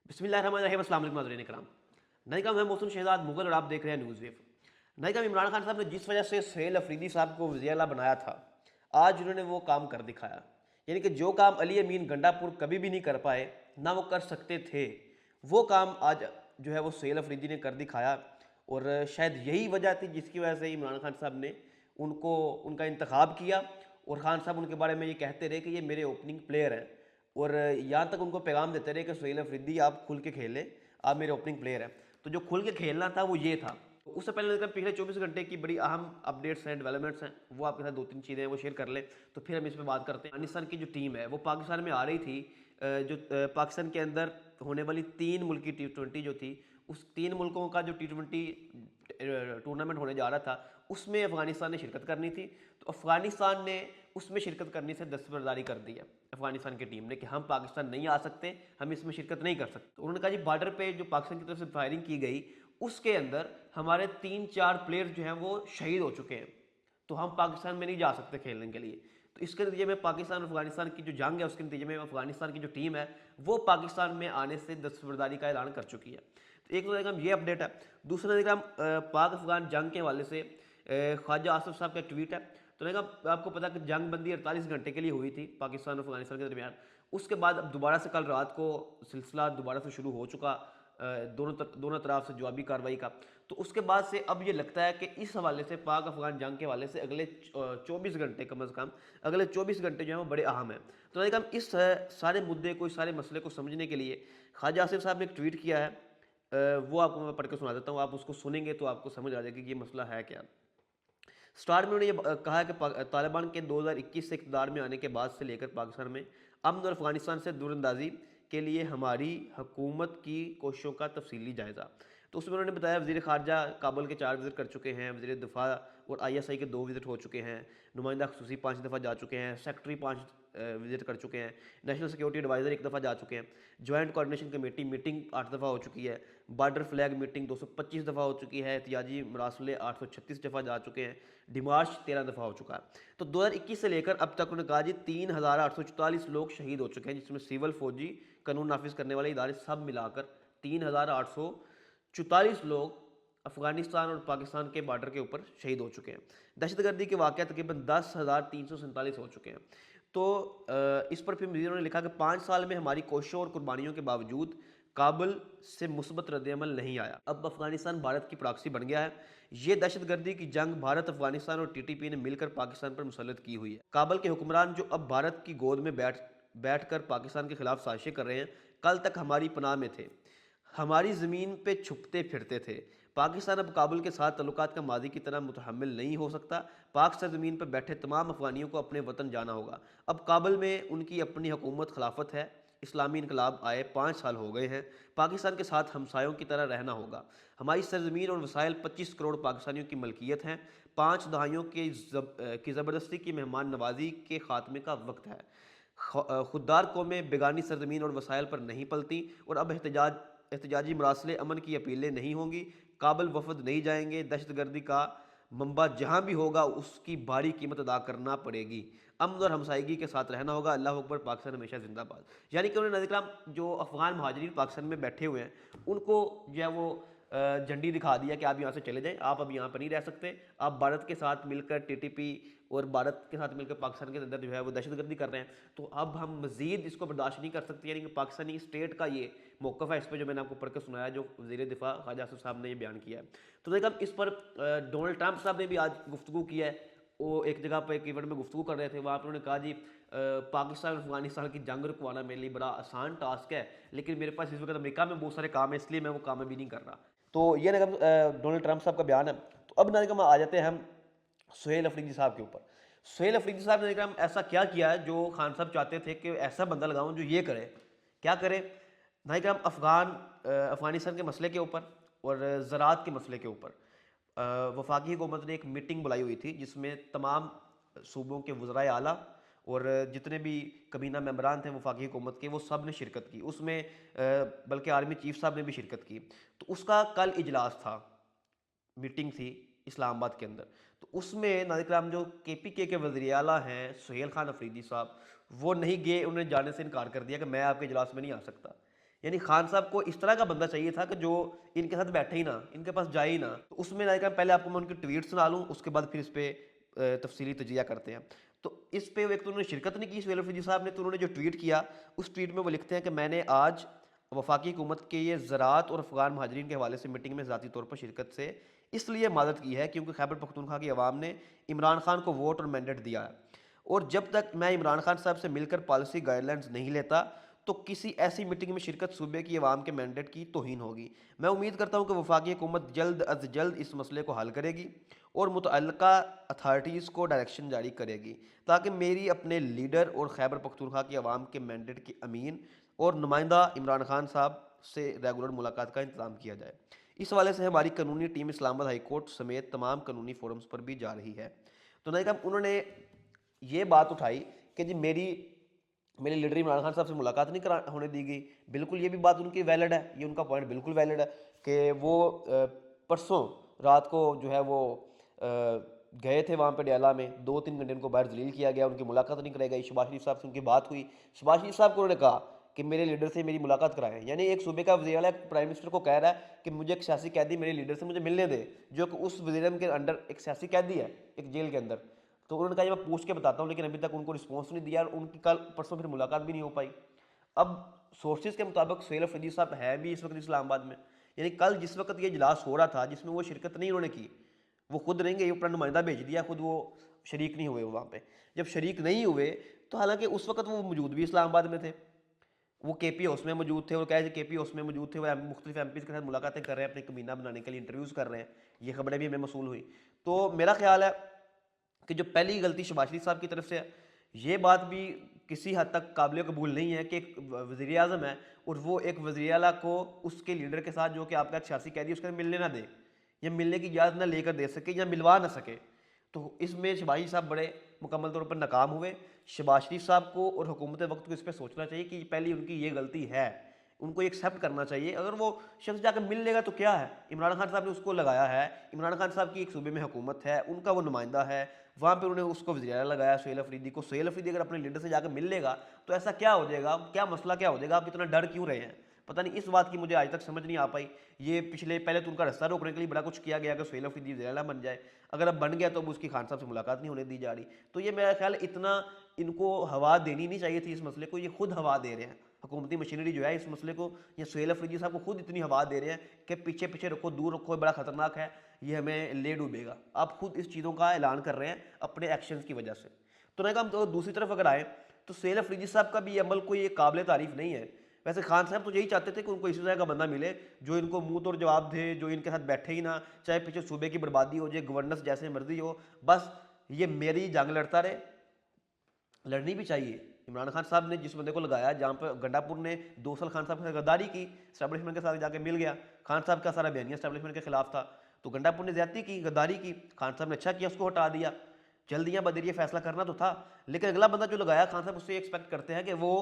बिस्मिल्लाहिर्रहमानिर्रहीम, अस्सलाम वालेकुम नाज़रीन इकराम। नाज़रीन मैं मौसूम शहजाद मुगल और आप देख रहे हैं न्यूज़ वेव। नाज़रीन इमरान खान साहब ने जिस वजह से सुहेल अफरीदी साहब को वज़ीर आला बनाया था, आज उन्होंने वो काम कर दिखाया। यानी कि जो काम अली अमीन गंडापुर कभी भी नहीं कर पाए, ना वो कर सकते थे, वो काम आज जो है वो सुहेल अफरीदी ने कर दिखाया। और शायद यही वजह थी जिसकी वजह से इमरान खान साहब ने उनका इंतखाब किया। और खान साहब उनके बारे में ये कहते रहे कि ये मेरे ओपनिंग प्लेयर हैं, और यहाँ तक उनको पैगाम देते रहे कि सुहेल अफरीदी आप खुल के खेलें, आप मेरे ओपनिंग प्लेयर हैं। तो जो खुल के खेलना था वो ये था। तो उससे पहले अगर पिछले 24 घंटे की बड़ी अहम अपडेट्स हैं, डेवलपमेंट्स हैं, वो आपके साथ दो तीन चीज़ें हैं वो शेयर कर लें, तो फिर हम इस पर बात करते हैं। अफगानिस्तान की जो टीम है वो पाकिस्तान में आ रही थी। पाकिस्तान के अंदर होने वाली 3 मुल्क की T20 जो थी, उस 3 मुल्कों का जो T20 टूर्नामेंट होने जा रहा था, उसमें अफगानिस्तान ने शिरकत करनी थी। तो अफगानिस्तान ने उसमें शिरकत करने से दस्तबरदारी कर दी है अफगानिस्तान की टीम ने कि हम पाकिस्तान नहीं आ सकते, हम इसमें शिरकत नहीं कर सकते। तो उन्होंने कहा जी बॉर्डर पे जो पाकिस्तान की तरफ से फायरिंग की गई, उसके अंदर हमारे 3-4 प्लेयर जो हैं वो शहीद हो चुके हैं, तो हम पाकिस्तान में नहीं जा सकते खेलने के लिए। तो इसके नतीजे में पाकिस्तान और अफगानिस्तान की जो जंग है, उसके नतीजे में अफगानिस्तान की जो टीम है वो पाकिस्तान में आने से दस्तबरदारी का ऐलान कर चुकी है। तो एक तो ये अपडेट है। दूसरा देखा पाक अफगान जंग के हवाले से ख्वाजा आसिफ साहब का एक ट्वीट है। तो देखा आपको पता कि जंग बंदी 48 घंटे के लिए हुई थी पाकिस्तान और अफगानिस्तान के दरमियान। उसके बाद अब दोबारा से कल रात को सिलसिला दोबारा से शुरू हो चुका, दोनों तरफ से जवाबी कार्रवाई का। तो उसके बाद से अब ये लगता है कि इस हवाले से पाक अफगान जंग के हवाले से अगले 24 घंटे कम अज़ कम अगले 24 घंटे जो है वो बड़े अहम हैं। तो देखा हम इस सारे मुद्दे को, इस सारे मसले को समझने के लिए ख्वाजा आसिफ साहब ने एक ट्वीट किया है। वो आपको मैं पढ़ के सुना देता हूँ, आप उसको सुनेंगे तो आपको समझ आ जाएगी कि ये मसला है क्या। स्टार में उन्होंने ये कहा कि तालिबान के 2021 से इक़्तिदार में आने के बाद से लेकर पाकिस्तान में अमन और अफगानिस्तान से दूरंदाजी के लिए हमारी हुकूमत की कोशिशों का तफसीली जायज़ा। तो उसमें उन्होंने बताया वज़ीर ख़ारजा काबुल के 4 विज़िट कर चुके हैं, वज़ीर दिफ़ा और ISI के 2 विज़िट हो चुके हैं, नुमाइंदा ख़ुसूसी 5 दफ़ा जा चुके हैं, सेक्रेटरी 5 विज़िट कर चुके हैं, नेशनल सिक्योरिटी एडवाइज़र 1 दफ़ा जा चुके हैं, जॉइंट कोऑर्डिनेशन कमेटी मीटिंग 8 दफ़ा हो चुकी है, बॉर्डर फ्लैग मीटिंग 225 दफ़ा हो चुकी है, एहतियाजी मरासले 836 दफ़ा जा चुके हैं, डिमार्च 13 दफ़ा हो चुका है। तो 2021 से लेकर अब तक उन्होंने कहा जी 3844 लोग शहीद हो चुके हैं, जिसमें सिविल, फौजी, कानून नाफिज करने वाले इदारे सब मिलाकर 3844 लोग अफगानिस्तान और पाकिस्तान के बॉर्डर के ऊपर शहीद हो चुके हैं। दहशतगर्दी के वाक़या तकरीबन 10,347 हो चुके हैं। तो इस पर फिर मुदीर ने लिखा कि 5 साल में हमारी कोशिशों और कुर्बानियों के बावजूद काबुल से मुस्बत रद्द-ए-अमल नहीं आया। अब अफगानिस्तान भारत की प्रॉक्सी बन गया है। ये दहशतगर्दी की जंग भारत, अफगानिस्तान और TTP ने मिलकर पाकिस्तान पर मुसल्लत की हुई है। काबुल के हुक्मरान जो अब भारत की गोद में बैठकर पाकिस्तान के खिलाफ साजिशें कर रहे हैं, कल तक हमारी पनाह में थे, हमारी ज़मीन पे छुपते फिरते थे। पाकिस्तान अब काबुल के साथ तल्लुकात का मादी की तरह मुतहम्मिल नहीं हो सकता। पाक सरज़मीन पर बैठे तमाम अफ़गानियों को अपने वतन जाना होगा। अब काबुल में उनकी अपनी हुकूमत खिलाफत है। इस्लामी इनकलाब आए 5 साल हो गए हैं। पाकिस्तान के साथ हमसायों की तरह रहना होगा। हमारी सरज़मीन और वसाइल 25 करोड़ पाकिस्तानियों की मलकियत हैं। 5 दहाइयों की ज़बरदस्ती की मेहमान नवाजी के ख़ात्मे का वक्त है। खुददार कौमें बेगानी सरज़मीन और वसाइल पर नहीं पलती, और अब एहतजाजी मरासले अमन की अपीलें नहीं होंगी। काबुल वफद नहीं जाएंगे। दहशतगर्दी का मंबा जहाँ भी होगा उसकी भारी कीमत अदा करना पड़ेगी। अमन और हमसायगी के साथ रहना होगा। अल्लाह अकबर, पाकिस्तान हमेशा जिंदाबाद। यानी कि उन्होंने नज़ीर जो अफ़गान महाजरीन पाकिस्तान में बैठे हुए हैं, उनको जो है वो झंडी दिखा दिया कि आप यहाँ से चले जाएं, आप अब यहाँ पर नहीं रह सकते। आप भारत के साथ मिलकर TTP और भारत के साथ मिलकर पाकिस्तान के अंदर जो है वो दहशतगर्दी कर रहे हैं, तो अब हम मज़ीद इसको बर्दाश्त नहीं कर सकते। यानी कि पाकिस्तानी स्टेट का ये मौक़िफ़ है। इस पर जो मैंने आपको पढ़ के सुनाया, जो वज़ीर दिफ़ा ख्वाजा आसिफ साहब ने ये बयान किया है। तो देखा इस पर डोनाल्ड ट्रंप साहब ने भी आज गुफ्तगू किया है। वो एक जगह पर एक इवेंट में गुफ्तगू कर रहे थे, वहाँ पर उन्होंने कहा जी पाकिस्तान और अफगानिस्तान की जंग रुकवाना मेरे लिए बड़ा आसान टास्क है, लेकिन मेरे पास इस वक्त अमेरिका में बहुत सारे काम है, इसलिए मैं वो काम अभी नहीं कर रहा। तो ये ना डोनाल्ड ट्रंप साहब का बयान है। तो अब ना आ जाते हैं हम सुहेल अफरीदी साहब के ऊपर। सुहेल अफरीदी साहब ने ऐसा क्या किया है जो खान साहब चाहते थे कि ऐसा बंदा लगाऊं जो ये करे। क्या करे नाइकराम? अफगानिस्तान के मसले के ऊपर और ज़राअत के मसले के ऊपर वफाकी हुकूमत ने एक मीटिंग बुलाई हुई थी, जिसमें तमाम सूबों के वज़राए आला और जितने भी कबीना मेंबरान थे वफाकी हुकूमत के, वो सब ने शिरकत की उसमें। बल्कि आर्मी चीफ साहब ने भी शिरकत की। तो उसका कल इजलास था, मीटिंग थी इस्लामाबाद के अंदर। तो उसमें नाज़रीन जो KPK के वज़ीर आला हैं सुहेल खान अफरीदी साहब, वो नहीं गए, उन्होंने जाने से इनकार कर दिया कि मैं आपके इजलास में नहीं आ सकता। यानी खान साहब को इस तरह का बंदा चाहिए था कि जो इनके साथ बैठे ही ना, इनके पास जाए ही ना। तो उसमें नायिका पहले आपको मैं उनकी ट्वीट सुना लूँ, उसके बाद फिर इस पर तफसीली तजिया करते हैं। तो इस पे एक तो उन्होंने शिरकत नहीं की सुहेल अफरीदी साहब ने, तो उन्होंने जो ट्वीट किया उस ट्वीट में वो लिखते हैं कि मैंने आज वफाकी हुकूमत के ये ज़राअत और अफगान महाजरीन के हवाले से मीटिंग में ज़ाती तौर पर शिरकत से इसलिए मदद की है क्योंकि खैबर पख्तूनख्वा की आवाम ने इमरान खान को वोट और मैंडेट दिया है, और जब तक मैं इमरान खान साहब से मिलकर पॉलिसी गाइडलाइंस नहीं लेता तो किसी ऐसी मीटिंग में शिरकत सूबे की आवाम के मैंडेट की तौहीन होगी। मैं उम्मीद करता हूँ कि वफाकी हुकूमत जल्द अज जल्द इस मसले को हल करेगी और मुतअल्लिका अथॉरिटीज़ को डायरेक्शन जारी करेगी ताकि मेरी अपने लीडर और खैबर पख्तूनख्वा की आवाम के मैंडेट के अमीन और नुमाइंदा इमरान खान साहब से रेगुलर मुलाकात का इंतज़ाम किया जाए। इस हवाले से हमारी कानूनी टीम इस्लामाबाद हाई कोर्ट समेत तमाम कानूनी फोरम्स पर भी जा रही है। तो नहीं कहा उन्होंने ये बात उठाई कि जी मेरे लीडर इमरान खान साहब से मुलाकात नहीं करा होने दी गई। बिल्कुल ये भी बात उनकी वैलिड है, ये उनका पॉइंट बिल्कुल वैलिड है कि वो परसों रात को जो है वो गए थे वहाँ पे डयाला में, 2-3 घंटे उनको बाहर जलील किया गया, उनकी मुलाकात नहीं कराई गई। शहबाज शरीफ साहब से उनकी बात हुई, शहबाज शरीफ साहब को उन्होंने कहा कि मेरे लीडर से मेरी मुलाकात कराएं। यानी एक सूबे का वज़ीर आला प्राइम मिनिस्टर को कह रहा है कि मुझे एक सियासी कैदी मेरे लीडर से मुझे मिलने दे, जो कि उस वज़ीर के अंडर एक सियासी कैदी है एक जेल के अंदर। तो उन्होंने कहा मैं पूछ के बताता हूँ, लेकिन अभी तक उनको रिस्पॉन्स नहीं दिया और उनकी कल परसों फिर मुलाकात भी नहीं हो पाई। अब सोर्सेज के मुताबिक सुहेल अफरीदी साहब है भी इस वक्त इस्लामाबाद में, यानी कल जिस वक्त ये इजलास हो रहा था जिसमें वो शिरकत नहीं उन्होंने की, वो खुद रहेंगे, ये अपना नुमाइंदा भेज दिया, खुद वो शरीक नहीं हुए वहाँ पे। जब शरीक नहीं हुए तो हालांकि उस वक्त वो मौजूद भी इस्लामाबाद में थे, वो के पी हाउस में मौजूद थे, और क्या के पी हाउस में मौजूद थे, वो मुख्तलिफ एम पीज़ के साथ मुलाकातें कर रहे हैं, अपने कमीना बनाने के लिए इंटरव्यूज़ कर रहे हैं। ये खबरें भी हमें मसूल हुई। तो मेरा ख्याल है कि जो पहली गलती शहबाज शरीफ साहब की तरफ से है, ये बात भी किसी हद तक काबिल कबूल नहीं है कि एक वज़ीर आज़म है और वो एक वज़ीर आला को उसके लीडर के साथ जो कि आपका सियासी कैदी उसके साथ मिलने ना दे, या मिलने की इजाज़त ना लेकर दे सके, या मिलवा ना सके। तो इसमें शहबाज साहब बड़े मुकम्मल तौर पर नाकाम हुए। शहबाज शरीफ साहब को और हुकूमत वक्त को इस पर सोचना चाहिए कि पहली उनकी ये गलती है, उनको एक्सेप्ट करना चाहिए। अगर वो शख्स जाकर मिल लेगा तो क्या है, इमरान खान साहब ने उसको लगाया है, इमरान खान साहब की एक सूबे में हुकूमत है, उनका वो नुमाइंदा है, वहाँ पे उन्होंने उसको वज़ीर लगाया सुहेल अफरीदी को। सुहेल अफरीदी अगर अपने लीडर से जाकर मिल लेगा तो ऐसा क्या हो जाएगा, क्या मसला क्या हो जाएगा, आप इतना डर क्यों रहे हैं? पता नहीं, इस बात की मुझे आज तक समझ नहीं आ पाई। ये पहले तो उनका रास्ता रोकने के लिए बड़ा कुछ किया गया कि सुहेल अफरीदी वज़ीर बन जाए, अगर अब बन गया तो अब उसकी खान साहब से मुलाकात नहीं होने दी जा रही। तो ये मेरा ख्याल इतना इनको हवा देनी नहीं चाहिए थी इस मसले को, ये खुद हवा दे रहे हैं। हुकूमती मशीनरी जो है इस मसले को, ये सुहेल अफरीदी साहब को खुद इतनी हवा दे रहे हैं कि पीछे पीछे रखो, दूर रखो, बड़ा खतरनाक है, ये हमें ले डूबेगा। आप खुद इस चीज़ों का ऐलान कर रहे हैं अपने एक्शंस की वजह से। तो ना हम तो दूसरी तरफ अगर आए तो सुहेल अफरीदी साहब का भी ये अमल कोई काबिल तारीफ नहीं है। वैसे खान साहब तो यही चाहते थे कि उनको इसी तरह का बंदा मिले जो इनको मुंह तोड़ जवाब दे, जो इनके साथ बैठे ही ना, चाहे पीछे सूबे की बर्बादी हो जाए, गवर्नेंस जैसे मर्जी हो, बस ये मेरी जंग लड़ता रहे। लड़नी भी चाहिए। इमरान खान साहब ने जिस बंदे को लगाया, जहाँ पर गंडापुर ने 2 साल खान साहब के साथ गद्दारी की, स्टैब्लिशमेंट के साथ जाके मिल गया, खान साहब का सारा बयानिया स्टैब्लिशमेंट के खिलाफ था, तो गंडापुर ने ज्यादती की, गद्दारी की, खान साहब ने अच्छा किया, उसको हटा दिया। जल्दियाँ बदरिया फैसला करना तो था, लेकिन अगला बंदा जो लगाया खान साहब उससे एक्सपेक्ट करते हैं कि वो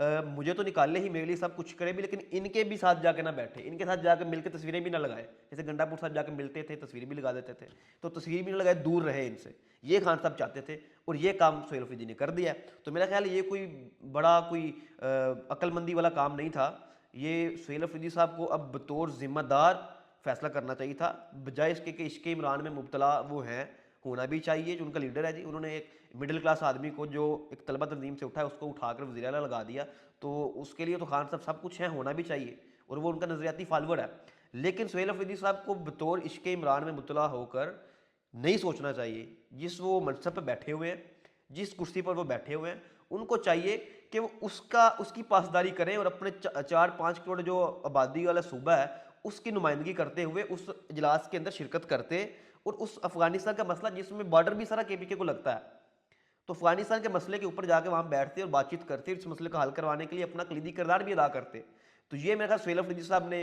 मुझे तो निकाल ले ही, मेरे लिए सब कुछ करे भी, लेकिन इनके भी साथ जाके ना बैठे, इनके साथ जाकर मिलकर तस्वीरें भी ना लगाए। जैसे गंडापुर साहब जाकर मिलते थे, तस्वीर भी लगा देते थे, तो तस्वीर भी ना लगाए, दूर रहे इनसे, ये खान साहब चाहते थे, और ये काम सुहेल अफरीदी ने कर दिया। तो मेरा ख्याल ये कोई बड़ा कोई अक्लमंदी वाला काम नहीं था। ये सुहेल अफरीदी साहब को अब बतौर जिम्मेदार फैसला करना चाहिए था, बजाय इसके कि इश्क इमरान में मुब्तला वो हैं, होना भी चाहिए। जो उनका लीडर है जी, उन्होंने एक मिडिल क्लास आदमी को जो एक तलबा तंजीम से उठा है उसको उठाकर वज़ीर आला लगा दिया, तो उसके लिए तो खान साहब सब कुछ है, होना भी चाहिए, और वो उनका नज़रियाती फालवर है। लेकिन सुहेल अफरीदी साहब को बतौर इश्क इमरान में मुब्तला होकर नहीं सोचना चाहिए। जिस वो मनसब पर बैठे हुए हैं, जिस कुर्सी पर वो बैठे हुए हैं, उनको चाहिए कि वो उसकी पासदारी करें और अपने 4-5 करोड़ जो आबादी वाला सूबा है उसकी नुमाइंदगी करते हुए उस इजलास के अंदर शिरकत करते, और उस अफगानिस्तान का मसला जिसमें बॉर्डर भी सारा के को लगता है, तो अफगानिस्तान के मसले के ऊपर जाके वहाँ बैठते और बातचीत करते, इस मसले को हल करवाने के लिए अपना कलीदी किरदार भी अदा करते। तो ये मेरे ख्याल सुहेल अफरीदी साहब ने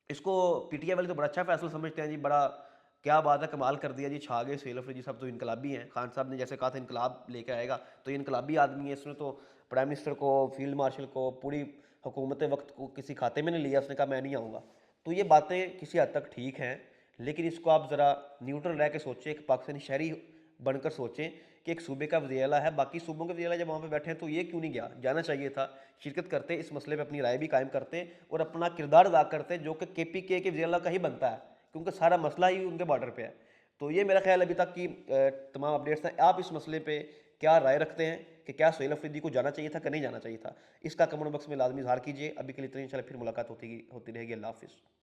इसको पीटीआई वाले तो बड़ा अच्छा फैसला समझते हैं जी, बड़ा क्या बात है, कमाल कर दिया जी, छा गए सुहेल अफरीदी साहब, तो इनकलाबी हैं। खान साहब ने जैसे कहा था इनकलाब लेकर आएगा, तो ये इनकलाबी आदमी है, इसने तो प्राइम मिनिस्टर को, फील्ड मार्शल को, पूरी हुकूमत वक्त को किसी खाते में नहीं लिया, उसने कहा मैं नहीं आऊँगा। तो ये बातें किसी हद तक ठीक हैं, लेकिन इसको आप ज़रा न्यूट्रल रह के सोचें, एक पाकिस्तानी शहरी बनकर सोचें कि एक सूबे का वज़ीर आला है, बाकी सूबों के वज़ीर आला जब वहाँ पे बैठे हैं तो ये क्यों नहीं गया, जाना चाहिए था, शिरकत करते, इस मसले पे अपनी राय भी कायम करते और अपना किरदार अदा करते जो कि केपीके के वज़ीर आला का ही बनता है, क्योंकि सारा मसला ही उनके बॉर्डर पे है। तो ये मेरा ख्याल अभी तक की तमाम अपडेट्स हैं। आप इस मसले पे क्या राय रखते हैं कि क्या सोहेल अफरीदी को जाना चाहिए था कि नहीं जाना चाहिए था? इसका कमेंट बॉक्स में लाजमी इज़हार कीजिए। अभी के लिए इतना ही, इंशाल्लाह फिर मुलाकात होती रहेगी। अल्लाह हाफ़िज़।